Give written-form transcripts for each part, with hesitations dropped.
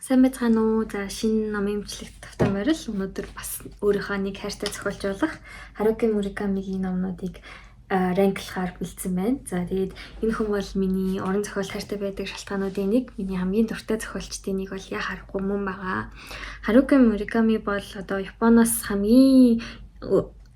Сайн байцгаана уу? За шинэ номын имжлэг тавтай морил өнөөдөр бас өөрийнхөө нэг хайртай зохиолч болох Харуки Муракамигийн номнуудыг ранглахаар бэлдсэн байна. За тэгээд энэ хүн бол миний уран зохиол хайртай байдаг шалтгаануудын нэг, миний хамгийн дуртай зохиолчдын нэг бол яа харахгүй мөн байгаа. Харуки Мураками бол одоо Японоос хамгийн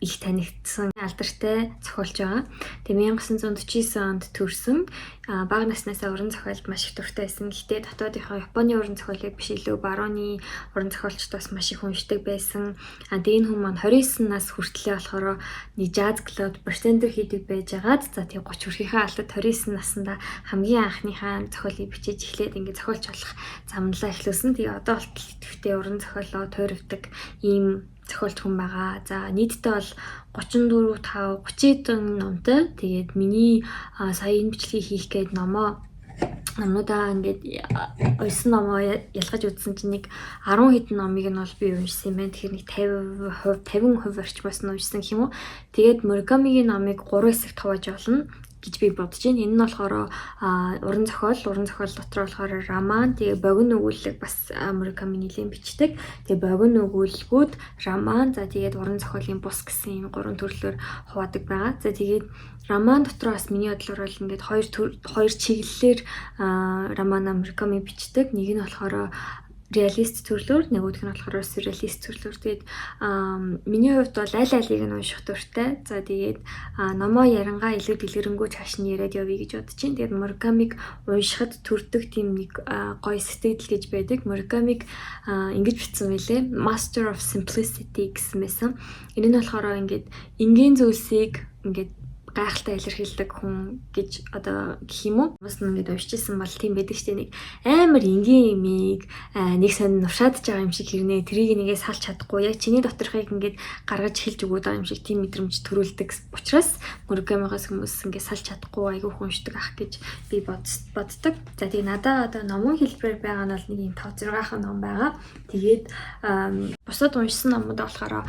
их танигдсан алдартай зохиолч байгаа. Тэгээ 1949 онд төрсөн. Бага наснаасаа уран зохиолд маш их дуртай байсан. Гэхдээ дотоодынхоо Японы уран зохиолыг биш илүү барууны уран зохиолчд бас маш их уншдаг байсан. Тэгээ энэ хүн маань 29 нас хүртлэе болохоор нэг jazz club bartender хийдэг байж байгаад за тэгээ 30 хүрэхээ алдад 29 наснда хамгийн анхныхаа зохиолыг бичиж эхлээд ингээд зохиолч болох замналаа эхлүүлсэн. Тэгээ одоо болтол идэвхтэй уран зохиолоо туйрвдаг ийм зохиолч хүн байгаа. За нийтдээ бол 34, 5, 30 номтой. Тэгээд миний сая энэ бичлэгийг хийх гээд номнуудаа ингээд ойсон номоо ялгаж үзсэн чинь нэг 10 хэдэн номыг нь бол би уншсан юм байна. Тэгэхээр нэг 50% орчмоос нь уншсан гэх юм уу. Тэгээд Муракамигийн номыг 3 хэсэгт хувааж болно гэж би бодож байна. Энэ нь болохоор уран зохиол дотор болохоор роман, тэгээ богино өгүүлэг бас Мураками нэлийн бичдэг. Тэгээ богино өгүүлгүүд, роман, за тэгээд уран зохиолын бус гэсэн ийм 3 төрлөөр хуваадаг байгаа. За тэгээд роман дотор бас миний бодлоор бол ингээд хоёр чиглэлээр романа Мураками бичдэг. Нэг нь болохоор реалист төрлөөр, нөгөөх нь болохоор сюрреалист төрлөөр. Тэгээд миний хувьд бол аль алийг нь унших дуртай. За тэгээд номоо ярангаа илүү дэлгэрэнгүй цааш нь яриад явъя гэж бодож байна. Тэгээд Муракамиг уншихад төрдөг тийм нэг гоё сэтгэл гэж байдаг. Муракамиг ингэж бичсэн байлээ. Master of Simplicity гэсэн байсан. Энэ нь болохоор ингээд энгийн зүйлсийг ингээд гайхалтай илэрхийлдэг хүн гэж одоо гэх юм уу? Бас ингээд уншижсэн бол тийм байдаг штэ, нэг амар энгийн юмыг нэг сонь нушаадж байгаа юм шиг хэрнээ тэрийг нэгээ салж чадахгүй, яг чиний доторхыг ингээд гаргаж хэлж өгöd байгаа юм шиг тийм мэдрэмж төрүүлдэг учраас Муракамигаас хүмүүс ингээд салж чадахгүй айгүй хүншдэг ах гэж би боддог. За тэгээ надаа одоо номын хэлбэрээр байгаа нь бол нэг юм 5-6 ном байгаа. Тэгээд бусад уншсан номууд болохоор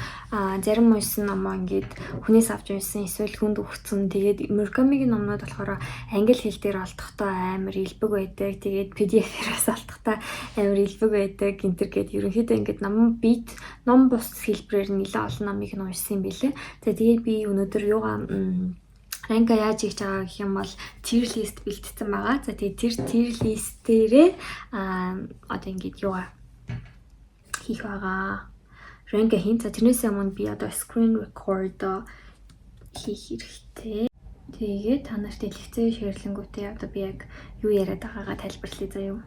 зарим уншсан номоо ингээд хүнээс авч уншсан, эсвэл хүнд өгсөн. Тэгээд Муракамигийн номнууд болохоор англи хэл дээр олдохдоо амар илбэг байдаг. Тэгээд PDF-ээс олдохдоо амар илбэг байдаг. Гинтер гээд ерөнхийдөө ингээд ном бус хэлбэрээр нэлээд олон номыг нь уншсан юм билээ. Тэгээд би өнөөдөр юугаа ранга яаж хийж байгаа гэх юм бол tier list бэлтгэсэн байгаа. За тэгээд тэр tier list-ээрээ одоо ингээд юугаа хийх байгаа. Ранга хийн. За тэрнээс өмнө би одоо screen record хийх хэрэгтэй. Тэгээд та нарт дэлгэцээ шеэрлэнгүүтээ одоо би яг юу яриад байгаагаа тайлбарлая заяа.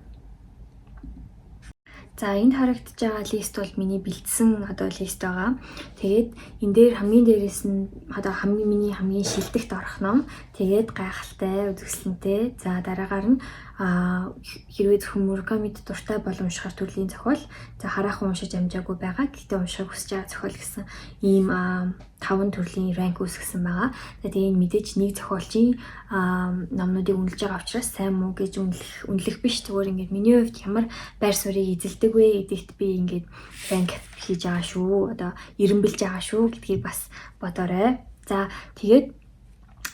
За энд харагдаж байгаа лист бол миний бэлдсэн одоо лист байгаа. Тэгээд энэ дээр хамгийн дээрээс нь одоо миний хамгийн шилдэгт орох ном. Тэгээд гайхалтай, үзэсгэлэнтэй. За дараагаар нь хэрвээ зөвхөн Муракамид дуртай бол уншихаар төрлийн зохиол. За хараахан уншиж амжаагүй байгаа. Гэхдээ уншихыг хүсэж байгаа зохиол гэсэн ийм 5 төрлийн ранк үүсгэсэн байгаа. Тэгээд энэ мэдээж нэг зохиолчийн номнуудыг үнэлж байгаа учраас сайн муу гэж үнэлэх биш. Зүгээр ингээд миний хувьд ямар байр суурийг эзэлдэг вэ гэдэгт би ингээд ранк хийж байгаа шүү. Одоо эренбэлж байгаа шүү гэдгийг бас бодоорой. За тэгээд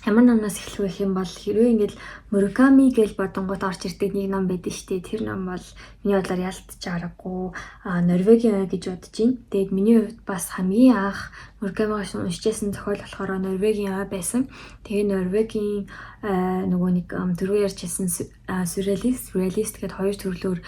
ямар номноос эхлэх вэ гэх юм бол хэрвээ ингээд Мураками гэж бодонгууд орж ирдэг нэг ном байдаг шүү дээ. Тэр ном бол миний бодлоор ялдаж аргагүй Норвегийн ой гэж бодож байна. Тэгээд миний хувьд бас хамгийн анх Муракамигаас уншижсэн зохиол болохоор Норвегийн ой байсан. Тэгээд Норвегийн нөгөө нэг дөрөв ярьжсэн сюрреалист гэдэг хоёр төрлөөр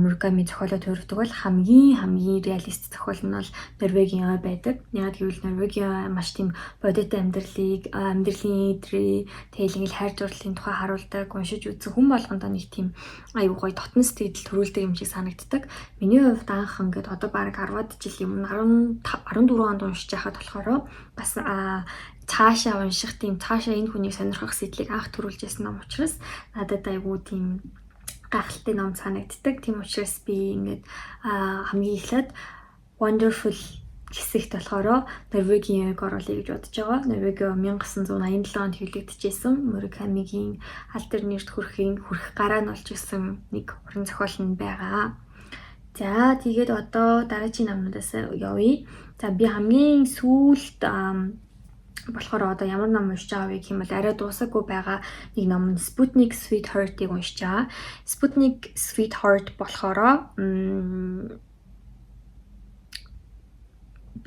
Мураками зохиолоо төрөвдөг бол хамгийн реалист зохиол нь бол Норвегийн ой байдаг. Яг гэвэл Норвегийн ой маш тийм бодит амьдралын идрээ тэйлгэл хайр дурлалын тухай харуулдаг, уншиж үзсэн хүн болгондоо нэг тийм аюу гой дотн сэтгэл төрүүлдэг юм шиг санагддаг. Миний хувьд анх ингээд одоо баг 10-аад жил юм 14 онд уншиж байхад болохоор бас цаашаа энэ хүнийг сонирхох сэтлийг анх төрүүлж байсан ном учраас надад аюу тийм гайхалтай ном санагддаг. Тийм учраас би ингээд хамгийн эхлээд Wonderful хэсэгт болохоор Норвегийн ойг оруулъя гэж бодож байгаа. Норвегийн 1987 онд хэвлэгдэжсэн. Муракамигийн алдар нэрт хүрэх гараа нь болж исэн нэг уран зохиол нь байгаа. За тэгээд одоо дараагийн номнуудаас явъя. За би хамгийн сүүлд болохоор одоо ямар ном уншиж байгаа вэ гэхэмэл арай дуусаагүй байгаа нэг ном нь Sputnik Sweetheart-ыг уншиж байгаа. Sputnik Sweetheart болохоор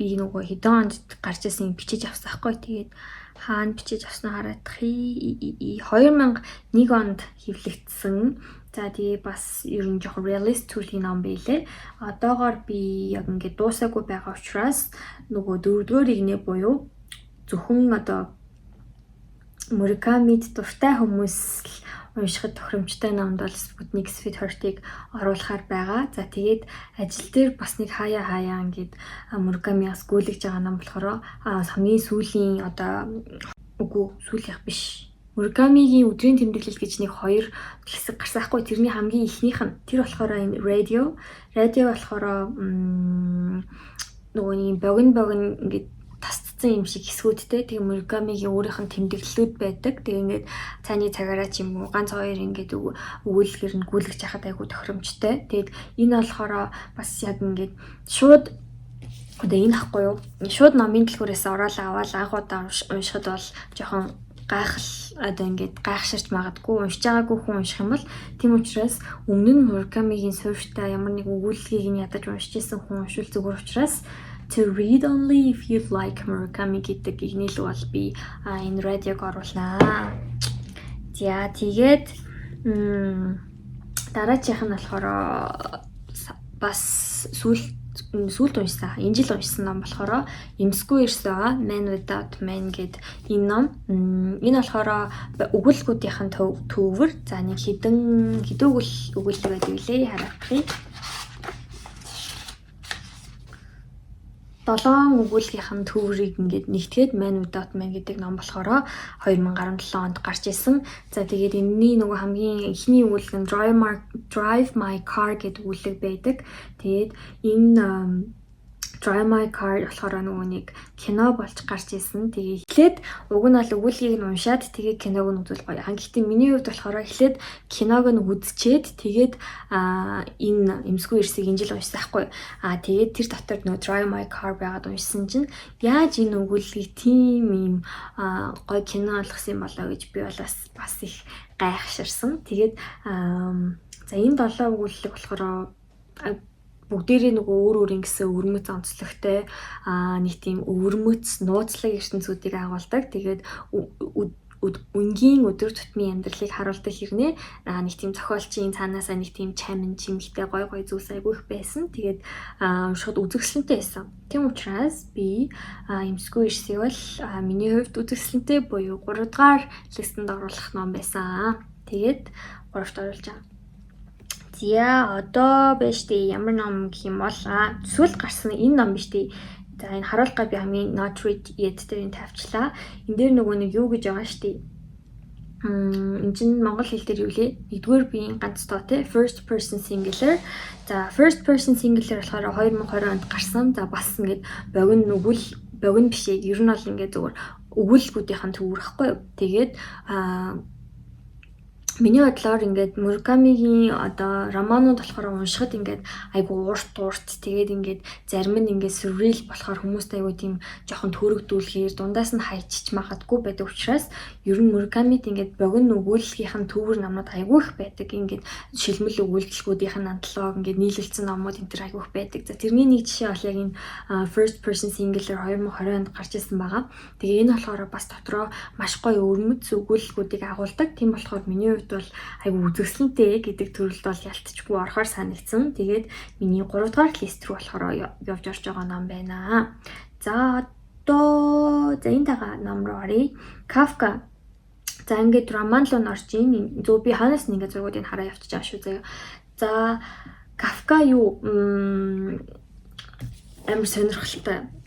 би нөгөө хэдэн онд гарч ирсэн бичиж авсан хгүй. Тэгээд хаана бичиж авсан хараад 2001 онд хэвлэгдсэн. За тэгээ бас ер нь жоохон realist төрлийн ном байлээ. Одоогоор би яг ингээд дуусаагүй байгаа учраас нөгөө дөрөвдүгээр игнэ буюу зөвхөн одоо Муракамид дуртай хүмүүс уншихад тохиромжтой номд бол Sputnik Sweetheart-ыг оруулахаар байгаа. За тэгээд ажил дээр бас нэг хаяа ингээд Муракамиас гүйлгэж байгаа ном болохоор хамгийн сүүлийн одоо сүүлийнх биш. Муракамигийн өдрийн тэмдэглэл гэж нэг 2 хэсэг гарсан хгүй. Тэрний хамгийн ихнийх нь тэр болохоор энэ радио болохоор нөгөө нэг богино ингээд тасцсан юм шиг хэсгүүдтэй. Тэгээ Муракамигийн өөрийнх нь тэмдэглэлүүд байдаг. Тэгээ ингээд цааны цагаараа ч юм уу ганц хоёр ингээд өгүүлэлгэр нь гүйлгэж яхад айгу тохиромжтой. Тэгээд энэ болохоор бас яг ингээд шууд одоо энэ ахгүй юу? Шууд номын дэлгүүрээс ороод аваад анх удаа уншихад бол жоохон одоо ингээд гайхширч магадгүй уншиж байгаагүй хүн унших юм бол тийм учраас өмнө нь Муракамигийн суурьтай ямар нэг өгүүлэлгийг нь ядаж уншиж исэн хүн уншвал зүгээр учраас to read only if you like Murakami гэдэг игнэл бол би энэ радиог оруулнаа. За тэгээд дараачих нь болохоор бас сүүлд уншсан. Энэ жил уншсан ном болохоор Эмсгүй эрс байгаа. Man Without Man гэд энэ ном. Энэ болохоор өгүүлбэрүүдийнх нь төвөр. За нэг хэдэн өгүүлбэр байдаг лээ харахгүй. 7 өгүүлбэрийн төврийг ингээд нэгтгээд Man Without Man гэдэг ном болохоор 2017 онд гарч ирсэн. За тэгээд энэний нөгөө хамгийн ихний өгүүлбэр нь Drive My Car гэдэг өгүүлбэр байдаг. Тэгээд энэ Drive My Car болохоор нөгөө нэг кино болж гарч ирсэн. Тэгээ эхлээд уг нь бол өгүүлбэрийг нь уншаад тэгээ киног нь үзүүл гоё. Гэхдээ миний хувьд болохоор эхлээд киног нь үзчихэд тэгээд энэ Эмсгүй эрсийг энэ жил уншсан байхгүй. Тэгээд тэр дотор нөгөө Drive My Car байгаад уншсан чинь яаж энэ өгүүлбэрийг тийм юм гоё кино болгосон юм болоо гэж би бол бас их гайхширсан. Тэгээд за энэ 7 өгүүлбэр болохоор бүгдээрээ нөгөө өөр ингэсэн өвөрмөц онцлогтой нэг тийм өвөрмөц нууцлаг ертөнцүүдийг агуулдаг. Тэгээд өнгийн өдөр тутмын амьдралыг харуулдаг хэрнээ нэг тийм зохиолчийн цаанаасаа нэг тийм чамин чимэгтэй гой зүйлс айгүйх байсан. Тэгээд уншихад үзэсгэлэнтэй байсан. Тийм учраас би Эмсгүй эрсийг бол миний хувьд үзэсгэлэнтэй буюу 3 дугаар листэнд оруулах ном байсан. Тэгээд 3-т оруулж байгаа. За одоо биш дээ ямар ном гэх юм бол сүүл гарсан энэ ном биш дээ. За энэ харуулгаа би хамгийн not read yet дээр нь тавьчлаа. Энэ дээр нөгөө нэг юу гэж байгаа шүү дээ. Энэ чинь монгол хэл дээр юу лээ? Нэгдүгээр биеийн ганц тоо те first person singular. За first person singular болохоор 2020 онд гарсан. За бас ингээд богино биш ээ. Ер нь бол ингээд зүгээр өгүүлбэрүүдийн төвөрөхгүй юу. Тэгээд миний бодлоор ингээд Муракамигийн одоо романууд болохоор уншихад ингээд айгу урт тэгээд ингээд зарим нь ингээд surreal болохоор хүмүүст айгу тийм жоохон төрөгдүүлэхээр дундаас нь хайчиж магадгүй байдаг учраас ер нь Муракамид ингээд богино өгүүлбэрийн төвөр номнууд айгу их байдаг. Ингээд шилмэл өгүүлбэрүүдийн антологи ингээд нийлүүлсэн номууд энэ төр айгу их байдаг. За тэрний нэг жишээ бол яг энэ first person singular 2020 онд гарч ирсэн байгаа. Тэгээ энэ болохоор бас дотроо маш гоё өрмөц өгүүлбэрүүдийг агуулдаг. Тийм болохоор миний хувьд бол айгу үзэсгэлэнтэй гэдэг төрөлд бол ялтчгүй орохоор санагдсан. Тэгээд миний 3 дугаар лист рүү болохоор явж орж байгаа ном байна. За одоо энэ тага ном руу оръё. Kafka. За ингээд роман руу орж ийн. Зөв би ханаас ингээд зургуудыг хараа явчихж байгаа шүү заяа. За Kafka юу амар сонирхолтой.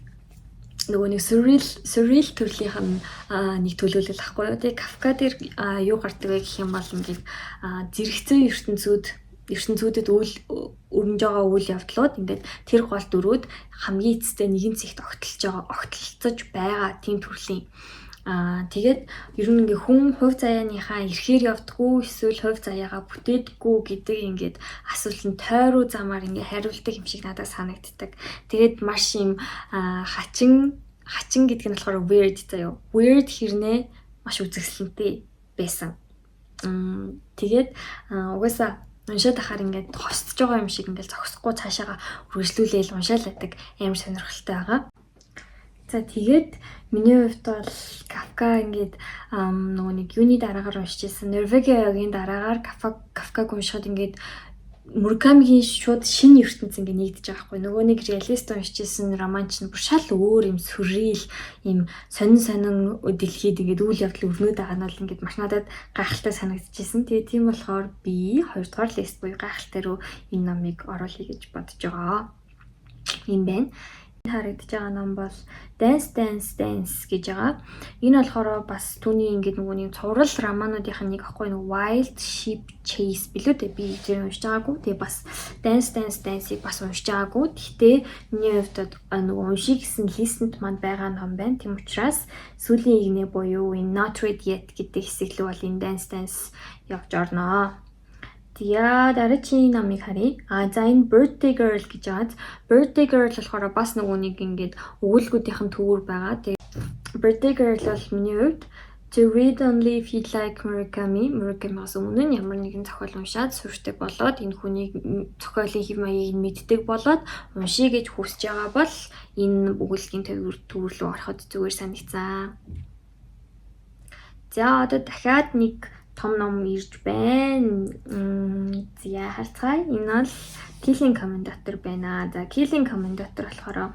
Нөгөө нэг surreal төрлийн нэг төлөвлөл ахгүй юу. Тэгээ Kafka дээр юу гардаг вэ гэх юм бол ингээд зэрэгцээ ертөнцүүдэд өрнөж байгаа үйл явдлууд ингээд тэр гол дөрүүд хамгийн эцэстээ нэгэн цэгт огтлцож байгаа тийм төрлийн тэгээд ер нь ингээ хүн хувь заяаныхаа эрхээр явдггүй эсвэл хувь заяагаа бүтээдэггүй гэдэг ингээд асуулт нь тойруу замаар ингээ хариулдаг юм шиг надад санагддаг. Тэгээд маш юм хачин хачин гэдэг нь болохоор weird заяа. Weird хэрнээ маш үзэсгэлэнтэй байсан. Тэгээд угаасаа уншаад ахаар ингээд хосдож байгаа юм шиг ингээд зогсохгүй цаашаага үргэлжлүүлээл уншаал байдаг амар сонирхолтой байгаа. За тэгээд миний хувьд бол Кафка ингээд нөгөө нэг юуны дараагаар уншижсэн. Норвегийн дараагаар Кафкаг уншихад ингээд Муракамигийн шууд шинэ ертөнц ингээ нэгдэж байгаа хгүй. Нөгөө нэг реалист уншижсэн романч нь бүр шал өөр юм сүррийл юм сонин дэлхийд ингээд үйл явдал өрнөд байгаа нь бол ингээд маш надад гайхалтай санагдчихсэн. Тэгээ тийм болохоор би 2 дугаар лист буюу гайхалтай руу энэ номыг оруулъя гэж бодож байгаа. Ийм байна. Харагдаж байгаа ном бол Dance гэж байгаа. Энэ болохоор бас түүний ингээд нөгөө нэг цуврал романуудын нэг аахгүй нэг Wild Sheep Chase билүү дээ. Би тэр уншиж байгаагүй. Тэгээ бас Dance-ийг бас уншиж байгаагүй. Гэхдээ миний хувьд нөгөө уншиг гэсэн листенд манд байгаа ном байна. Тийм учраас сүүлийн игнэ буюу энэ Not Read Yet гэдэг хэсэг лөө бол энэ Dance явж орноо. Тэгээ дараагийн номыг харъя. За энэ Birthday Girl гэж байгаа. Birthday Girl болохоор бас нөгөө нэг ингээд өгүүлбэрийн төвөр байгаа. Тэгээ Birthday Girl бол миний хувьд To read only if you like Murakami-аас өмнө нь ямар нэгэн зохиол уншаад сүртэй болоод энэ хүний зохиолын хэв маягийг мэддэг болоод уншия гэж хүсэж байгаа бол энэ өгүүлбэрийн төвөр рүү ороход зүгээр санагцсан. За одоо дахиад нэг том ном ирж байна. За харцгаая. Энэ бол Killing Commendator байна. За Killing Commendator болохоор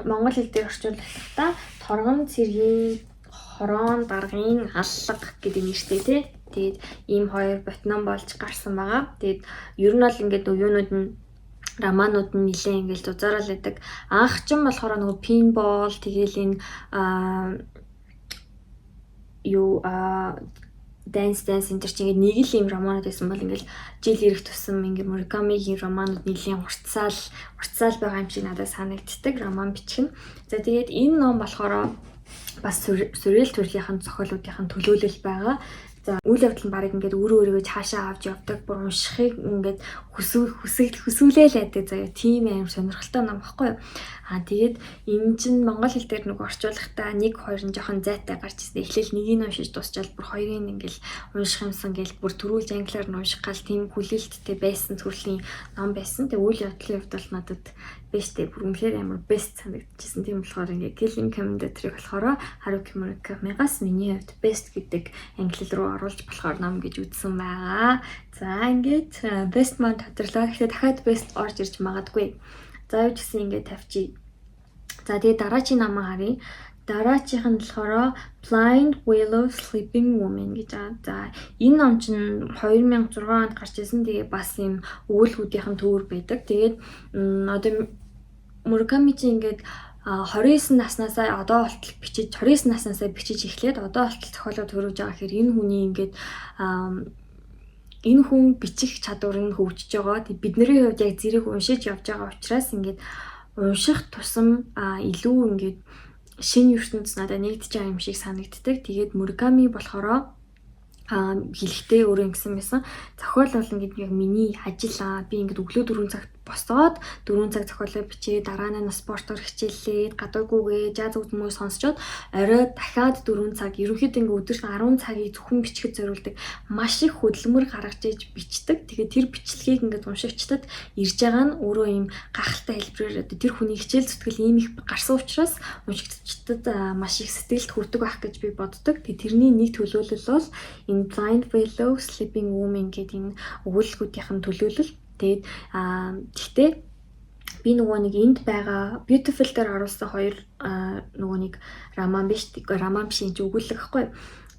монгол хэл дээр орчуулбал торгон цэргийн хорон даргын аллага гэдэг нэртэй тий. Тэгээд ийм хоёр ботном болж гарсан байгаа. Тэгээд ер нь бол ингээд юунууд нь романууд нь нэлээ ингээд зузаарал байдаг. Анх ч юм болохоор нөгөө pinball тэгээл энэ Dance энэ төр чинь нэг л юм романууд байсан бол ингээл жил ирэх тусам ингээ Муракамигийн романууд нэлийн уртсаал байгаа юм шиг надад санагддаг роман бичих нь. За тэгээд энэ ном болохоор бас сүрэл төрлийнхэн зохиолуудын төлөөлөл байгаа. За үйл явдал нь баг ингээд өөрийгөө цаашаа авч явдаг, бүр уншихыг ингээд хүсүүлээл байдаг заяа. Тийм амар сонирхолтой ном баггүй юу? Тэгээд энэ чинь монгол хэл дээр нэг орчуулгахдаа 1-2 нь жоохон зайтай гарч ирсэн. Эхлээл нэгийг уншиж дуусчаал бүр хоёрыг ингээл унших юмсан гээл бүр төрүүлж англиар нь унших гал тийм хүлээлттэй байсан төрлийн ном байсан. Тэгээ үйл явдлын хувьд бол надад бэстэй бүр үнэхээр амар бест санагдчихсэн. Тийм болохоор ингээ Killing Commendator-ыг болохоор Харуки Муракамигаас миний хувьд best гэдэг англи руу оруулж болохоор ном гэж үзсэн байгаа. За ингээд best маань тодорлоо. Тэгэхээр дахиад best орж ирж магадгүй. За юу ч гэсэн ингээд тавьчих. За тэгээ дараагийн намаа харъя. Дараагийн нь болохоор Blind Willow Sleeping Woman гэж байгаа. За энэ ном чинь 2006 онд гарч ирсэн. Тэгээ бас юм өгүүлбэрийн төвөр байдаг. Тэгээд одоо Мураками чинь ингээд 29 наснаасаа одоо болтол бичиж 29 наснаасаа бичиж эхлээд одоо болтол зохиолоо төрүүлж байгаа хэрэг энэ хүний ингээд энэ хүн бичих чадвар нь хөгжиж байгаа. Тэг бидний хувьд яг зэрэг уншиж явж байгаа учраас ингээд унших тусам илүү ингээд шинэ ертөнц надад нэгдэж байгаа юм шиг санагддаг. Тэгээд Мураками болохоор хэлэхдээ өөрөө ингэсэн байсан. Зохиол бол ингээд яг миний ажил би ингээд өглөө 4 цагт босоод 4 цаг зохиолоо бичээ, дараа нь спортоор хичээллээд, гадаагүйгээ жаз үзмөө сонсчоод орой дахиад 4 цаг, ерөнхийдөө ингээд өдөрт 10 цагийг зөвхөн бичлэхэд зориулдаг. Маш их хөдөлмөр гаргаж иж бичдэг. Тэгээд тэр бичлэгийг ингээд уншигчдад ирж байгаа нь өөрөө юм гахалтай хэлбэрээр тэр хүний хичээл зүтгэл ийм их гарсан учраас уншигчдад маш их сэтгэлд хүрдэг байх гэж би боддог. Тэгээд тэрний нэг төлөөлөл бол энэ Blind Willow Sleeping Woman гэдэг энэ өгүүлбэрийн төлөөлөл. Тэгээд гэхдээ би нөгөө нэг энд байгаа Beautiful дээр оруулсан хоёр нөгөө нэг роман биш энэ өгүүлэг гэхгүй.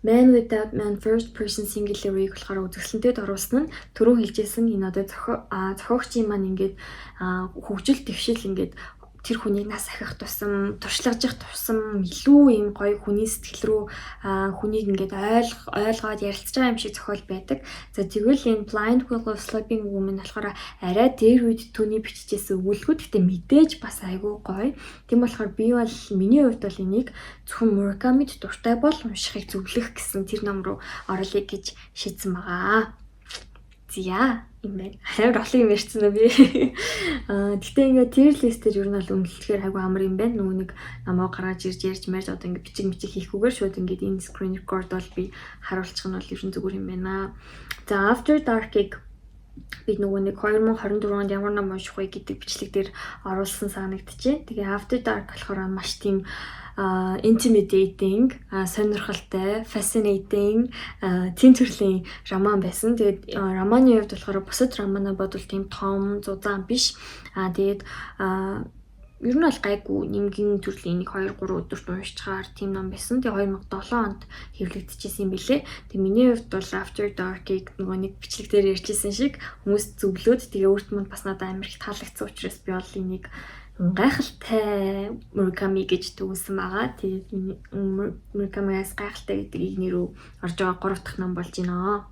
Man Without Man First Person Singularity болохоор үзэсгэлэнтэд оруулсан нь түрүү хэлжсэн энэ одоо зохиогчийн маань ингээд хөгжил дэвшил ингээд тэр хүнийг нас ахих тусам, туршлагажих тусам илүү юм гоё хүний сэтгэл рүү хүнийг ингээд ойлгоод ярилцж байгаа юм шиг зохиол байдаг. За тэгвэл энэ Blind Willow Sleeping Woman болохоор арай дээр үед түүний биччихсэн өгүүлбэр гэхдээ мэдээж бас айгүй гоё. Тийм болохоор би бол миний хувьд бол энийг зөвхөн Murakami-д дуртай бол уншихыг зөвлөх гэсэн тэр ном руу оруулъя гэж шийдсэн байгаа. Зя юм байна. Амар олон юм ярьсан уу би. Гэтээ ингээд tier list-ээр ер нь бол үнэлэхээр айгүй амар юм байна. Нөгөө нэг намайг гаргаж ирж ярьж мэрж одоо ингээд бичиг хийхгүйгээр шууд ингээд энэ screen record бол би харуулчих нь бол ер нь зүгээр юм байна. За After Dark-ыг би нөгөө нэг 2024 онд ямар ном унших вэ гэдэг бичлэг дээр оруулсан санагдчихэ. Тэгээ After Dark болохоор маш тийм intimidating, сонирхолтой, fascinating, тийм төрлийн роман байсан. Тэгээд романы хувьд болохоор бусад романаа бодвол тийм том, зузаан биш. Тэгээд ер нь бол гайгүй нэмгийн төрлийн 1 2 3 өдөрт уншчихаар тийм ном байсан. Тэгээ 2007 онд хэвлэгдэжсэн юм билээ. Тэгээ миний хувьд бол After Dark-ыг нөгөө нэг бичлэг дээр ярьжсэн шиг хүмүүс зөвлөөд тэгээ өөрт манд бас надад амар их таалагдсан учраас би бол энийг гайхалтай Murakami гэж төгсөн байгаа. Тэгээд Murakami-аас гайхалтай гэдэг игнэр рүү орж байгаа 3 дахь ном болж байна.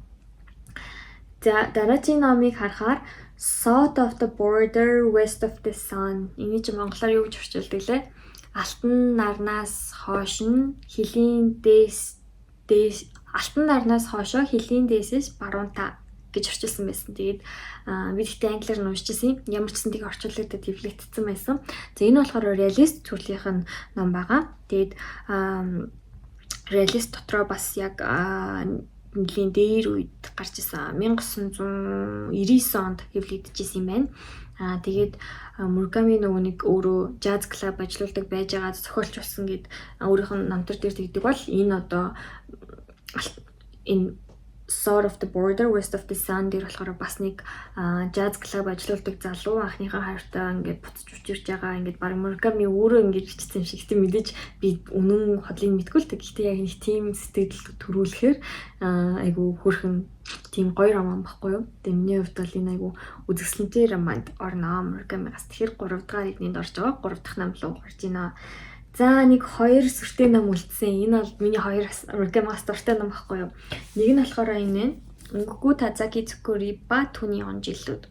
За дараагийн номыг харахаар South of the Border, West of the Sun. Энийг чи монголоор юу гэж орчуулдаг лээ? Алтан нарнаас хойшин хилийн алтан нарнаас хойшоо хилийн дээсээс баруун та гэж орчуулсан байсан. Тэгээд би тэгтээ англиар нь уншижсэн. Ямар ч гэсэн тийг орчуулагдаад хэвлэгдсэн байсан. За энэ болохоор реалист төрлийн ном байгаа. Тэгээд реалист дотроо бас яг нэлийн дээр үед гарч исэн 1999 онд хэвлэгдэжсэн юм байна. Тэгээд Murakami нөгөө нэг өөрөө jazz club ажиллаулдаг байж байгаа зохиолч болсон гэд өөрийнх нь намтар дээр тэгдэг бол энэ одоо энэ South of the Border, West of the Sun дээр болохоор бас нэг jazz club ажиллаулдаг залуу анхныхаа хайртаа ингээд буцаж учирч байгаа. Ингээд баг Murakami өөрөө ингээд бичсэн юм шиг тийм мэдээж би үнэн хотлыг мэдгүй л гэхдээ яг нэг тийм сэтгэл төрүүлэхээр айгу хөрхөн тийм гоё роман баггүй юу. Тэгээ миний хувьд бол энэ айгу үзэсгэлэнтэй романд орно. Murakami-гаас тэгэхээр 3 дахь игнэнд орж байгаа. 3 дахь нам руу гарч ийна. За нэг 2 сүртэй ном үлдсэн. Энэ бол миний 2 Murakami-гаас дуртай ном баггүй юу. Нэг нь болохоор энэ Өнгөгүй Тазаки Цукури ба түүний он жилүүд.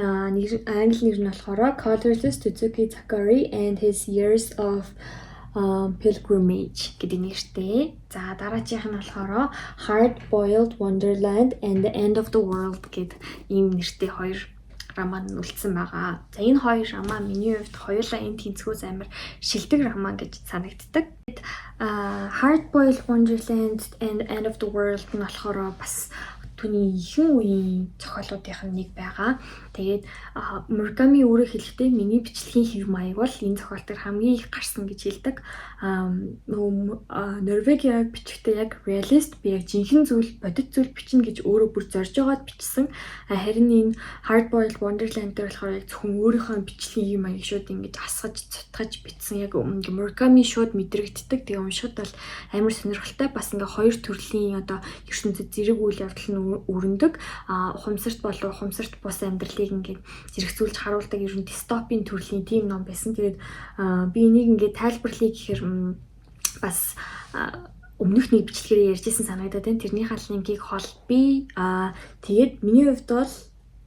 Англи нэр нь болохоор Colorless Suzuki Sakari and His Years of Pilgrimage гэдэг нэртэй. За дараачих нь болохоор Hard Boiled Wonderland and the End of the World гэдэг ийм нэртэй 2 роман үлдсэн байгаа. За энэ 2 роман миний хувьд хоёулаа энэ тэнцвүүс амар шилдэг роман гэж санагддаг. Hard Boiled Wonderland and End of the World нь болохоор бас түүний ихэнх үеийн зохиолуудын нэг байгаа. Тэгээд Murakami өөрөө хэлэхдээ миний бичлэгийн хэв маяг бол энэ зохиол төр хамгийн их гарсан гэж хэлдэг. Норвегийн бичгтээ яг реалист би яг жинхэнэ зүйл бодит зүйл бичнэ гэж өөрөө бүр зорж байгаад бичсэн. Харин энэ Hard Boiled Wonderland дээр болохоор яг зөвхөн өөрийнхөө бичлэгийн маяг шууд ингэж асгаж цутгаж бичсэн. Яг Murakami шууд мэдрэгддэг. Тэгээ уншихад бол амар сонирхолтой. Бас ингээ 2 төрлийн одоо ертөнцид зэрэг үйл явдал нь өрнөдөг. Ухамсарт болов ухамсарт бус амьдралыг ингээд зэрэгцүүлж харуулдаг ер нь дистопийн төрлийн тийм ном байсан. Тэгээд би энийг ингээд тайлбарлая гэхээр бас өмнөх нэг бичлэгээр ярьжсэн санагдаад байна. Тэрний линкийг холбъё. Тэгээд миний хувьд бол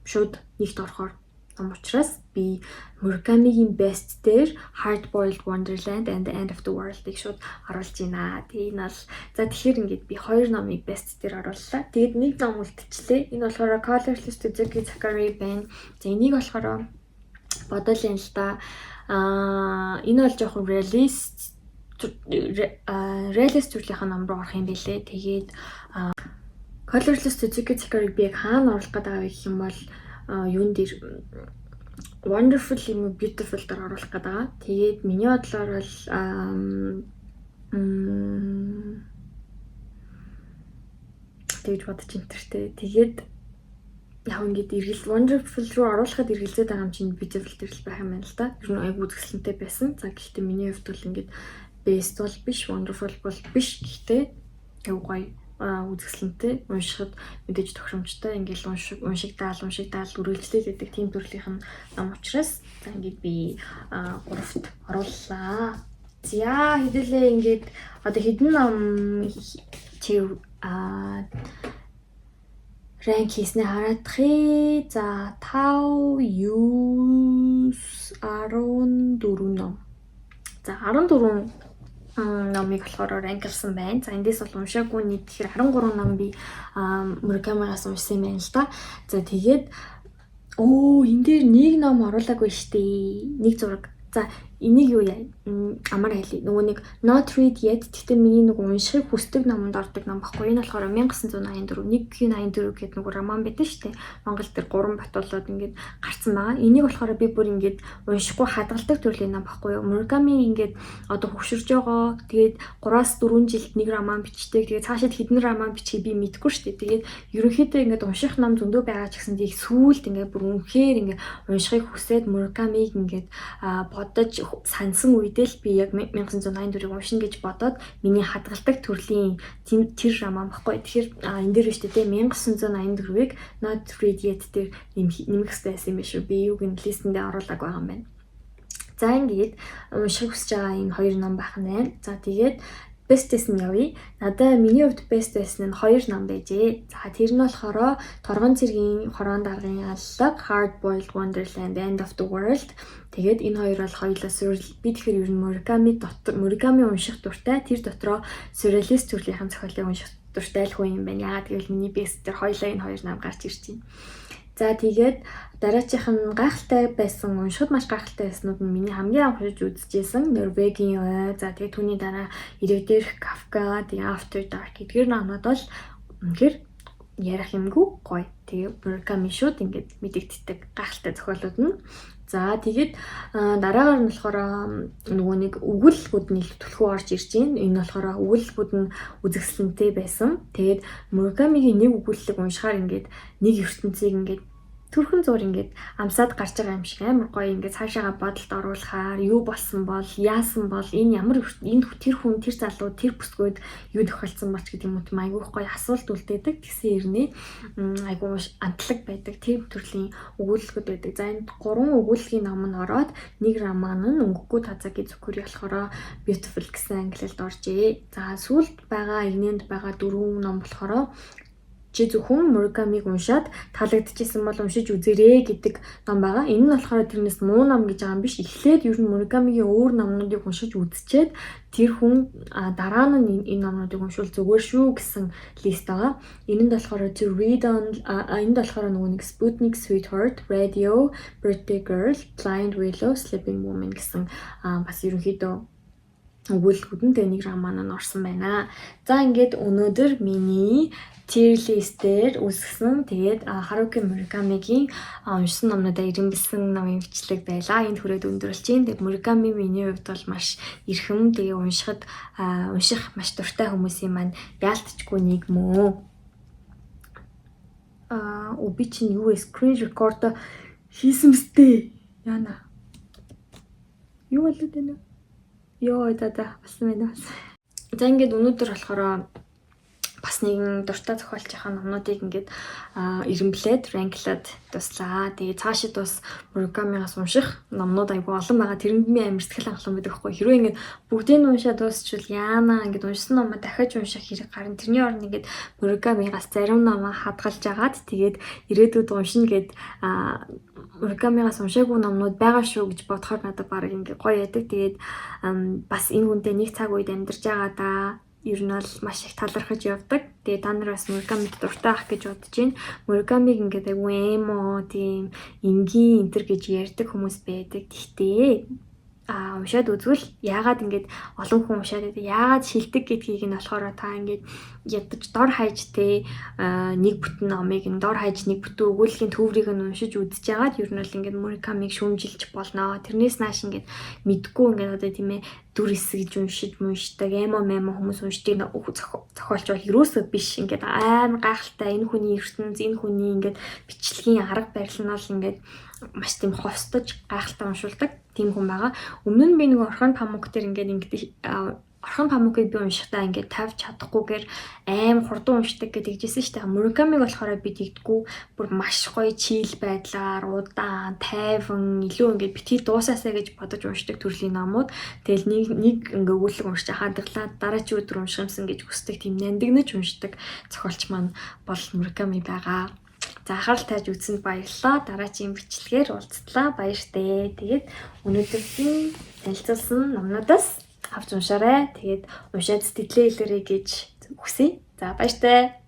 шууд нэгт орохоор ном учраас би Murakami-гийн best дээр Hard Boiled Wonderland and the End of the World-ыг шууд оруулж байна. Тэгээ энэ бол за тэгэхээр ингээд би 2 номыг best дээр орууллаа. Тэгээд нэг ном үлдчихлээ. Энэ болохоор Colorless Suzuki Sakari байна. За энийг болохоор бодол юм л да. Энэ бол жоохон realist төрлийн ном руу орох юм билээ. Тэгээд Colorless Suzuki Sakari би яг хаана оруулах гэдэг вэ гэх юм бол юун дээр Wonderful юм beautiful дээр оруулах гэдэг. Тэгээд миний бодлоор бол тэгж бодож интертэй. Тэгээд яг ингээд эргэлт Wonderful руу оруулахад эргэлзээд байгаа юм чинь beautiful дээр л байх юм байна л да. Ер нь айгу үзэсгэлэнтэй байсан. За гэхдээ миний хувьд бол ингээд best бол биш, Wonderful бол биш. Гэхдээ айгу гоё үзэсгэлэнтэй, уншихад мэдээж тохиромжтой, ингээл уншигдаал үргэлжлэл гэдэг тийм төрлийн ном учраас за ингээд би 3-т орууллаа. За хэдүүлээ ингээд одоо хэдэн ном чи ранк хийснэ хараадахыг. За 5 9 14 ном. За 14 номыг болохоор ранклсан байна. За эндээс бол уншаагүй нийт тэгэхээр 13 ном би Муракамигаас уншсан юм байна л да. За тэгээд энэ дээр нэг ном оруулаагүй штий. Нэг зураг. За энийг юу яа? Амар хайлээ. Нөгөө нэг Not Read Yet гэхдээ миний нөгөө уншихыг хүсдэг номонд ордог ном баггүй. Энэ болохоор 1984 1-84 гэдэг нөгөө роман байдаг шүү дээ. Монгол дээр 3 батуулаад ингээд гарсан байгаа. Энийг болохоор би бүр ингээд уншихгүй хадгалдаг төрлийн ном баггүй юу. Мураками ингээд одоо хөгшөрж байгаа. Тэгээд 3-4 жилд нэг роман бичдэг. Тэгээд цаашид хэдэн роман бичгийг би мэдэхгүй шүү дээ. Тэгээд ерөнхийдөө ингээд унших ном зөндөө байгаа ч гэсэн тийг сүүлд ингээд бүр үнэхээр ингээд уншихыг хүсээд Муракамиг ингээд бодож сансан үедээ л би яг 1984-ийг уншина гэж бодоод миний хадгалдаг төрлийн тэр роман баггүй. Тэгэхээр энэ дээр шүү дээ 1984-ийг Not Read Yet дээр нэмэх хэрэгтэй байсан юм биш үү? Би юуг нь листэндээ оруулаагүй байгаа юм байна. За ингээд унших хүсэж байгаа энэ хоёр ном байх нь байна. За тэгээд бестэс нь явъя. Надаа миний хувьд бест байсан нь 2 ном байжээ. За тэр нь болохоор Торгон цэргийн хорон даргын аллаг, Hard Boiled Wonderland, End of the World. Тэгээд энэ хоёр бол хоёулаа би тэгэхээр ер нь Мураками унших дуртай. Тэр дотроо сюрреалист төрлийн зохиолыг унших дуртай л хүн юм байна. Яагаад гэвэл миний бест дээр хоёулаа энэ хоёр ном гарч ирж байна. За тэгээд дараачих нь гайхалтай байсан, уншихад маш гайхалтай байснууд нь миний хамгийн анх уншиж үзчихсэн Норвегийн ой. За тэгээд түүний дараа Ирэг дээрх Kafka, тэгээд After Dark гэдгээр номнууд бол үнэхээр ярих юмгүй гоё. Тэгээд Murakami шууд ингээд мэдэгддэг гайхалтай зохиолууд нь. За тэгээд дараагаар нь болохоор нөгөө нэг өгүүлбүүд нь төлхөө орж ирж байна. Энэ болохоор өгүүлбүүд нь үзэсгэлэнтэй байсан. Тэгээд Murakamiгийн нэг өгүүлбэг уншихаар ингээд нэг ертөнцийг ингээд төрхөн зур ингээд амсаад гарч байгаа юм шиг амар гоё ингээд цаашаага бодолд оруулахаар юу болсон бол яасан бол энэ ямар энэ тэр хүн тэр залуу тэр бүсгүйд юу тохиолдсон болч гэдэг юм уу айгүйх гоё асуулт үлдээдэг. Тэгсэн хэрнээ айгүй амтлаг байдаг тийм төрлийн өгүүлбэгүүд байдаг. За энэ 3 өгүүлбэгийн ном нь ороод нэг роман нь Өнгөгүй Тазагийн Зүкүри болохоор Beautiful гэсэн англиэлд оржээ. За сүүлд байгаа игнэнд байгаа 4 ном болохоор чи зөвхөн Муракамиг уншаад таалагдчихсан бол уншиж үзээрэй гэдэг ном байгаа. Энэ нь болохоор тэрнээс муу ном гэж байгаа юм биш. Эхлээд ер нь Муракамигийн өөр номнуудыг уншиж үзчихэд тэр хүн дараа нь энэ номнуудыг уншвал зүгээр шүү гэсэн лист байгаа. Энэнд болохоор To Read On энд болохоор нөгөө нэг Sputnik Sweetheart, Radio, Birthday Girl, Blind Willow, Sleeping Woman гэсэн бас ерөнхийдөө өгүүлбэрүүд нь нэг роман нь орсон байна. За ингээд өнөөдөр миний tier list-ээр үсгсэн. Тэгээд Харуки Муракамигийн уншсан номнуудаа ирэмбэлсэн номын бичлэг байлаа. Энд хүрээд өндөрлж байна. Тэгээд Мураками миний хувьд бол маш эрхэм. Тэгээд унших маш дуртай хүмүүсийн маань яалтчгүй нэг мөө. Би чинь юу screen record хийсэн мэт. Яна. Юу болоод байна? Йоо болсон байна. За ингээд өнөөдөр болохоор бас нэгэн дуртай зохиолчийн номнуудыг ингээд ирэмблээд ранклаад туслаа. Тэгээ цаашид бас Муракамигаас унших номнууд айгүй олон байгаа. Тэрэнд би амар сэтгэл хангалуун байдаг хгүй. Хэрвээ ингээд бүгдийг нь уншаад дуусчвал яана ингээд уншсан номоо дахиад унших хэрэг гарна. Тэрний оронд ингээд Муракамигаас зарим номоо хадгалж агаад тэгээд ирээдүйд уншина гэд Муракамигаас уншаагүй номнууд байгаа шүү гэж бодохоор надад баг ингээд гоё яадаг. Тэгээд бас энэ хүнтэй нэг цаг үед амьдарч байгаа да. Ер нь бол маш их талархаж явдаг. Тэгээ та нар бас Муракамиг дуртай ах гэж бодож байна. Муракамиг ингээд айгүй эмо тийм энгийн энтер гэж ярьдаг хүмүүс байдаг. Гэхдээ уншаад үзвэл яагаад ингээд олон хүн уншаад байдаг, яагаад шилдэг гэдгийг нь болохоор та ингээд ядаж дор хаяж нэг бүтэн номыг нь дор хаяж нэг бүтэн өгүүллийн төврийг нь уншиж үзэж яагаад ер нь бол ингээд Муракамиг шүүмжилж болно. Тэрнээс нааш ингээд мэдгүй ингээд одоо тийм ээ дүр эсгэж уншдаг эмо хүмүүс уншдаг зохиолч бол юусоо биш ингээд амар гайхалтай энэ хүний ертөнц энэ хүний ингээд бичлэгийн арга барил нь бол ингээд маш тийм хостож гайхалтай уншуулдаг тийм хүн байгаа. Өмнө нь би нэг Орхон Памук дээр ингээд Орхон Памукийг би уншихтаа ингээд тавьж чадахгүйгээр аим хурдан уншдаг гэж хэлжсэн шүү дээ. Муракамиг болохоор би тэгдэггүй бүр маш гоё чийл байдлаар удаан, тайван, илүү ингээд битгий дуусаасаа гэж бодож уншдаг төрлийн номууд. Тэгэл нэг ингээ өгүүлэг уншиж хадгалаад дараа чи өдөр уншихымсан гэж хүсдэг тийм нандинаж уншдаг зохиолч маань бол Мураками байгаа. За анхаарал тааж үзсэнд баярлалаа. Дараагийн бичлэгээр уулзтлаа. Баяртай. Тэгээд өнөөдрийн танилцуулсан номнуудаас авч уншаарай. Тэгээд уншаад сэтгэлээ илэрэй гэж хүсье. За баяртай.